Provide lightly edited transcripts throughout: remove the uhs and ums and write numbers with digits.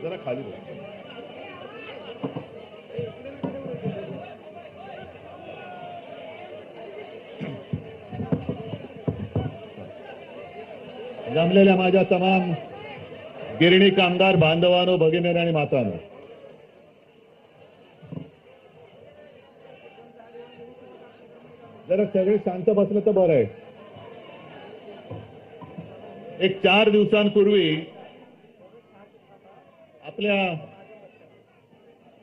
जरा खाली बघ. जमलेल्या माझ्या तमाम गिरणी कामगार बांधवांनो, भगिनींनो आणि मातांनो, जरा सगळे शांत बसलं तर बरं आहे. एक 4 दिवसांपूर्वी आपल्या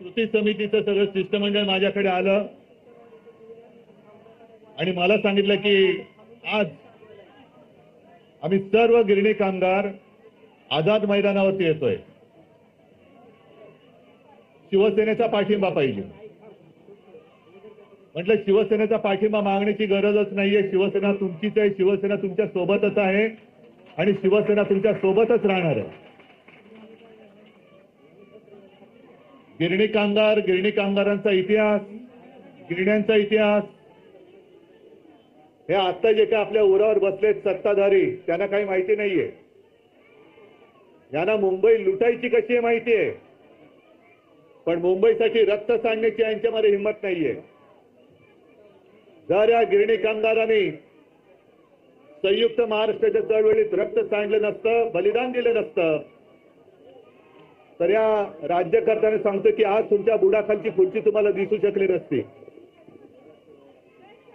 कृती समितीचं सगळं शिष्टमंडळ माझ्याकडे आलं आणि मला सांगितलं की आज आम्ही सर्व गिरणी कामगार आझाद मैदानावरती येतोय. शिवसेनेचा पाठिंबा पाहिजे. म्हटलं शिवसेनेचा पाठिंबा मागण्याची गरजच नाहीये. शिवसेना तुमचीच आहे. शिवसेना तुमच्या सोबतच आहे आणि शिवसेना तुमच्या सोबतच राहणार आहे. गिरणी कामगार, गिरणी कामगारांचा इतिहास, गिरण्यांचा इतिहास, हे आता जे काय आपल्या उरावर बसलेत सत्ताधारी त्यांना काही माहिती नाहीये. यांना मुंबई लुटायची कशी आहे माहिती आहे, पण मुंबईसाठी रक्त सांडण्याची यांच्यामध्ये हिंमत नाहीये. जर या गिरणी कामगारांनी संयुक्त महाराष्ट्राच्या चळवळीत रक्त सांडलं नसतं, बलिदान दिलं नसतं, तर या राज्यकर्त्याने सांगतो की आज तुमच्या बुडाखालची खुर्ची तुम्हाला दिसू शकली नसती.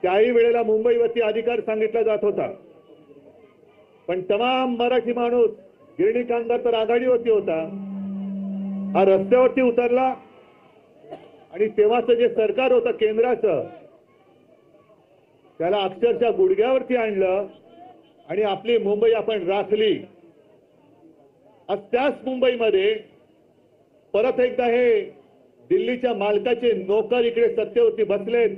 त्याही वेळेला मुंबईवरती अधिकार सांगितला जात होता, पण तमाम मराठी माणूस गिरणी कामगार तर आघाडीवरती होता. हा रस्त्यावरती उतरला आणि तेव्हाचं जे सरकार होतं केंद्राचं, त्याला अक्षरशः गुडघ्यावरती आणलं आणि आपली मुंबई आपण राखली. आज त्याच मुंबईमध्ये परत एकदा हे दिल्लीच्या मालकाचे नोकर इकडे सत्तेवरती बसलेत.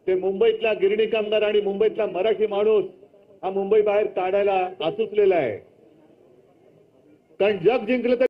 ते मुंबईतल्या गिरणी कामगार आणि मुंबईतला मराठी माणूस हा मुंबई बाहेर काढायला आसुसलेला आहे. कारण जग जिंकलं तर